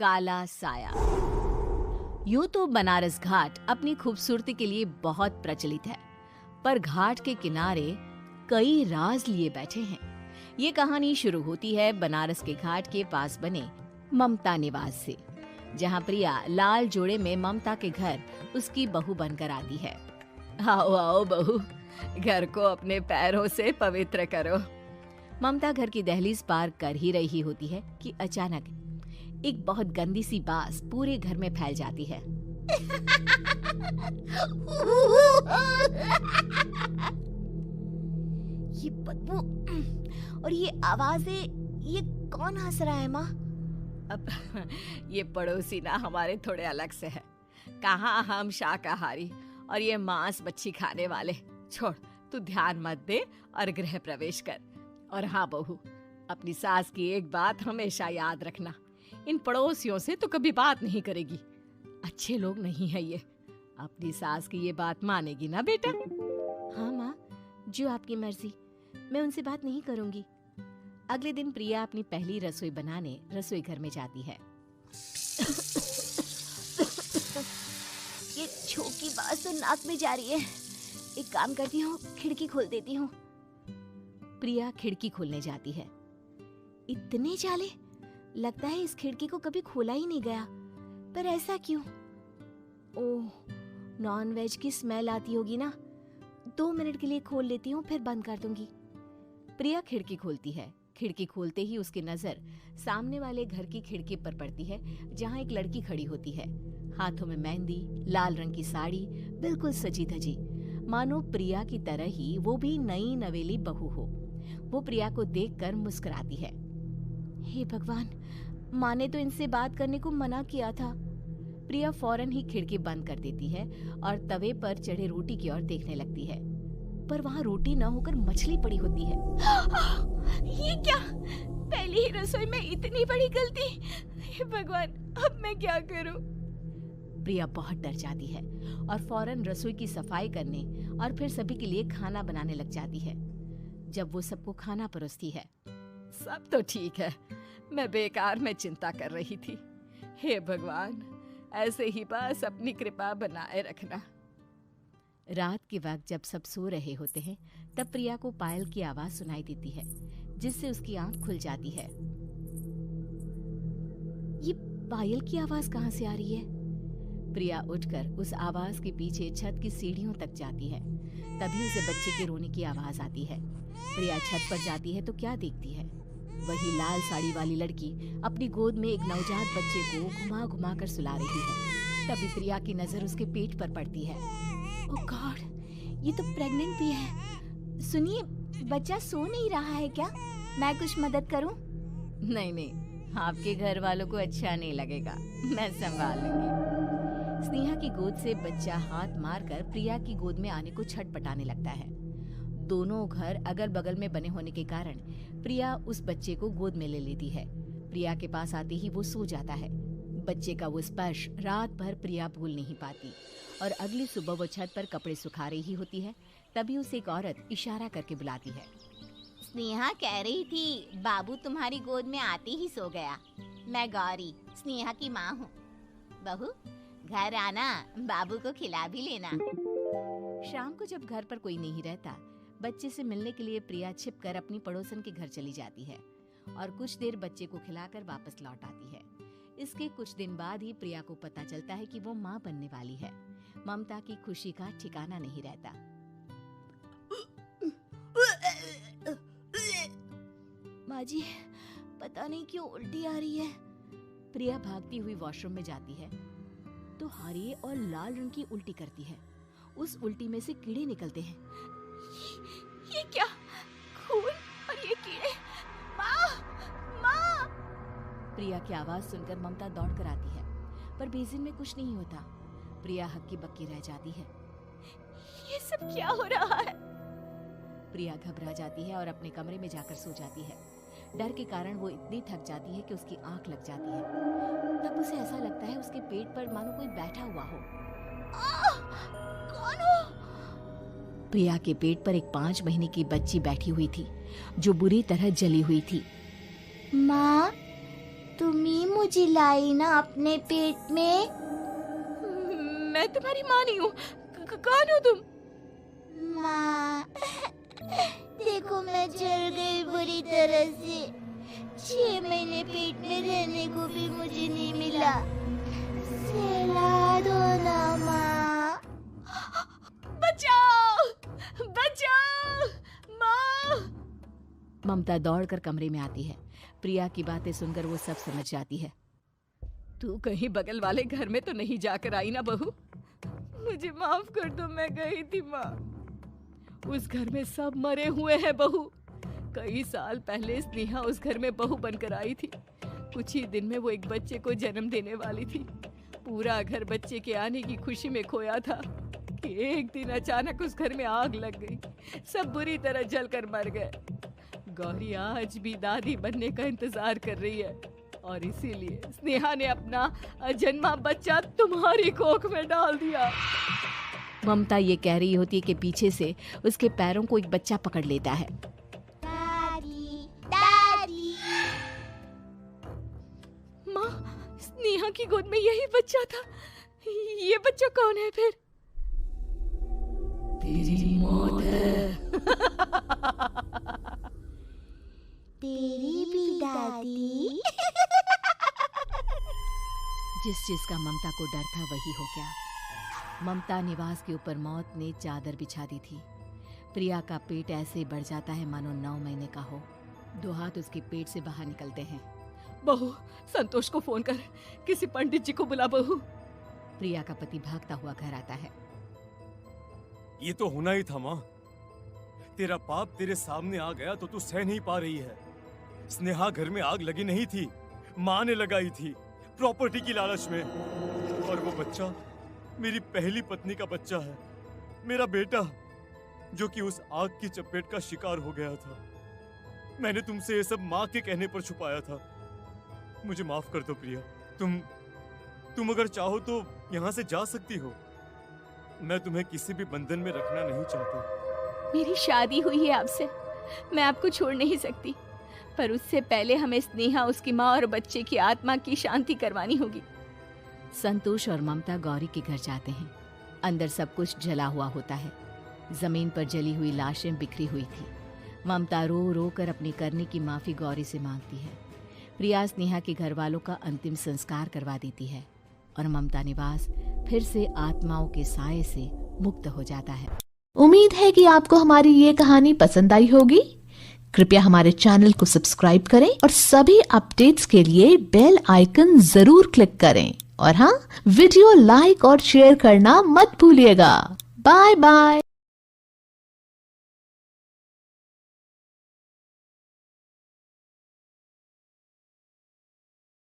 काला साया। यूं तो बनारस घाट अपनी खूबसूरती के लिए बहुत प्रचलित है, पर घाट के किनारे कई राज लिए बैठे हैं। ये कहानी शुरू होती है बनारस के घाट के पास बने ममता निवास से, जहां प्रिया लाल जोड़े में ममता के घर उसकी बहू बनकर आती है। आओ आओ बहू, घर को अपने पैरों से पवित्र करो। ममता घर की दहलीज पार कर ही रही होती है कि अचानक एक बहुत गंदी सी बास पूरे घर में फैल जाती है। ये बदबू और ये आवाजें, ये कौन हंस रहा है माँ? अब ये पड़ोसी ना हमारे थोड़े अलग से है। कहाँ हम शाकाहारी और ये मांस मच्छी खाने वाले। छोड़, तू ध्यान मत दे और गृह प्रवेश कर। और हाँ बहू, अपनी सास की एक बात हमेशा याद रखना, इन पड़ोसियों से तो कभी बात नहीं करेगी। अच्छे लोग नहीं है ये। अपनी सास की ये बात मानेगी ना बेटा? हाँ माँ, जो आपकी मर्जी, मैं उनसे बात नहीं करूंगी। अगले दिन प्रिया अपनी पहली रसोई बनाने रसोई घर में जाती है। ये छोकी बात तो नाक में जा रही है। एक काम करती हूँ, खिड़की खोल देती हूँ। प्रिया खिड़की खोलने जाती है। इतने जाले, लगता है इस खिड़की को कभी खोला ही नहीं गया। पर ऐसा क्यों? ओह, नॉन वेज की स्मेल आती होगी ना। 2 मिनट के लिए खोल लेती हूँ, फिर बंद कर दूंगी। प्रिया खिड़की खोलती है। खिड़की खोलते ही उसकी नजर सामने वाले घर की खिड़की पर पड़ती है, जहाँ एक लड़की खड़ी होती है। हाथों में मेहंदी, लाल रंग की साड़ी, बिल्कुल सजी धजी, मानो प्रिया की तरह ही वो भी नई नवेली बहू हो। वो प्रिया को देखकर मुस्कुराती है। हे भगवान, माँ ने तो इनसे बात करने को मना किया था। प्रिया फौरन ही खिड़की बंद कर देती है और तवे पर चढ़े रोटी की ओर देखने लगती है, पर वहाँ रोटी न होकर मछली पड़ी होती है। ये क्या? पहली ही रसोई में इतनी बड़ी गलती। हे भगवान, अब मैं क्या करूं? प्रिया बहुत डर जाती है और फौरन रसोई की सफाई करने और फिर सभी के लिए खाना बनाने लग जाती है। जब वो सबको खाना परोसती है, सब तो ठीक है, मैं बेकार में चिंता कर रही थी। हे भगवान, ऐसे ही बस अपनी कृपा बनाए रखना। रात के वक्त जब सब सो रहे होते हैं, तब प्रिया को पायल की आवाज सुनाई देती है, जिससे उसकी आंख खुल जाती है। ये पायल की आवाज कहाँ से आ रही है? प्रिया उठकर उस आवाज के पीछे छत की सीढ़ियों तक जाती है। तभी उसे बच्चे के रोने की आवाज आती है। प्रिया छत पर जाती है तो क्या देखती है? वही लाल साड़ी वाली लड़की अपनी गोद में एक नवजात बच्चे को घुमा घुमा कर सुला रही है। तभी प्रिया की नजर उसके पेट पर पड़ती है। ओह गॉड, ये तो प्रेग्नेंट भी है। सुनिए, बच्चा सो नहीं रहा है क्या? मैं कुछ मदद करूं? नहीं नहीं, आपके घर वालों को अच्छा नहीं लगेगा, मैं संभाल लूंगी। स्नेहा की गोद से बच्चा हाथ मारकर प्रिया की गोद में आने को छटपटाने लगता है। दोनों घर अगल बगल में बने होने के कारण प्रिया उस बच्चे को गोद में ले लेती है। प्रिया के पास आते ही वो सो जाता है। बच्चे का वो स्पर्श रात भर प्रिया भूल नहीं पाती और अगली सुबह वो छत पर कपड़े सुखा रही होती है। तभी उसे एक औरत इशारा करके बुलाती है। स्नेहा कह रही थी बाबू तुम्हारी गोद में आते ही सो गया। मैं गौरी, स्नेहा की माँ हूँ। बहू, घर आना, बाबू को खिला भी लेना। शाम को जब घर पर कोई नहीं रहता, बच्चे से मिलने के लिए प्रिया छिपकर अपनी पड़ोसन के घर चली जाती है और कुछ देर बच्चे को खिलाकर वापस लौट आती है। इसके कुछ दिन बाद ही प्रिया को पता चलता है कि वो माँ बनने वाली है। ममता की खुशी का ठिकाना नहीं रहता। माँ जी, पता नहीं क्यों उल्टी आ रही है। प्रिया भागती हुई वॉशरूम में जाती है तो हरे और लाल रंग की उल्टी करती है। उस उल्टी में से कीड़े निकलते हैं। ये क्या? खून और ये कीड़े! माँ! माँ! प्रिया की आवाज सुनकर ममता दौड़ कर आती है, पर बेसिन में कुछ नहीं होता। प्रिया हक्की बक्की रह जाती है। ये सब क्या हो रहा है? प्रिया घबरा जाती है और अपने कमरे में जाकर सो जाती है। डर के कारण वो इतनी थक जाती है कि उसकी आंख लग जाती है। तब उसे ऐसा लगता है उसके पेट पर मानो कोई बैठा हुआ हो। कौन हो? प्रिया के पेट पर एक 5 महीने की बच्ची बैठी हुई थी, जो बुरी तरह जली हुई थी। माँ, तुम ही मुझे लाई ना अपने पेट में। मैं तुम्हारी माँ नहीं हूँ। कौन हो तुम? माँ, देखो मैं जल गई बुरी तरह से। 6 महीने पेट में रहने को भी मुझे नहीं मिला। सहला दो ना माँ। बचाओ, बचाओ, माँ। ममता दौड़कर कमरे में आती है। प्रिया की बातें सुनकर वो सब समझ जाती है। तू कहीं बगल वाले घर में तो नहीं जाकर आई ना बहू? मुझे माफ कर दो, मैं गई थी माँ। उस घर में सब मरे हुए हैं बहू। कई साल पहले स्नेहा उस घर में बहू बनकर आई थी। कुछ ही दिन में वो एक बच्चे को जन्म देने वाली थी। पूरा घर बच्चे के आने की खुशी में खोया था कि एक दिन अचानक उस घर में आग लग गई। सब बुरी तरह जलकर मर गए। गौरी आज भी दादी बनने का इंतजार कर रही है और इसीलिए स्नेहा ने अपना अजन्मा बच्चा तुम्हारी कोख में डाल दिया। ममता ये कह रही होती है कि पीछे से उसके पैरों को एक बच्चा पकड़ लेता है। दादी, दादी। माँ, स्नेहा की गोद में यही बच्चा था। ये बच्चा कौन है फिर? तेरी मौत है। तेरी भी दादी। जिस चीज का ममता को डर था वही हो गया। ममता निवास के ऊपर मौत ने चादर बिछा दी थी। प्रिया का पेट ऐसे बढ़ जाता है मानो 9 महीने का हो। 2 हाथ उसके पेट से बाहर निकलते हैं। बहू, संतोष को फोन कर, किसी पंडित जी को बुला बहू। प्रिया का पति भागता हुआ घर आता है। ये तो होना ही था माँ। तेरा पाप तेरे सामने आ गया तो तू सह नहीं पा रही है। स्नेहा घर में आग लगी नहीं थी, माँ ने लगाई थी, प्रॉपर्टी की लालच में। और वो बच्चा मेरी पहली पत्नी का बच्चा है, मेरा बेटा, जो कि उस आग की चपेट का शिकार हो गया था। मैंने तुमसे ये सब माँ के कहने पर छुपाया था। मुझे माफ कर दो प्रिया। तुम अगर चाहो तो यहाँ से जा सकती हो। मैं तुम्हें किसी भी बंधन में रखना नहीं चाहता। मेरी शादी हुई है आपसे, मैं आपको छोड़ नहीं सकती, पर उससे पहले हमें स्नेहा, उसकी माँ और बच्चे की आत्मा की शांति करवानी होगी। संतोष और ममता गौरी के घर जाते हैं। अंदर सब कुछ जला हुआ होता है। जमीन पर जली हुई लाशें बिखरी हुई थी। ममता रो रो कर अपनी करने की माफी गौरी से मांगती है। प्रिया स्नेहा के घर वालों का अंतिम संस्कार करवा देती है और ममता निवास फिर से आत्माओं के साए से मुक्त हो जाता है। उम्मीद है कि आपको हमारी ये कहानी पसंद आई होगी। कृपया हमारे चैनल को सब्सक्राइब करें और सभी अपडेट्स के लिए बेल आइकन जरूर क्लिक करें। और हाँ, वीडियो लाइक और शेयर करना मत भूलिएगा। Bye bye.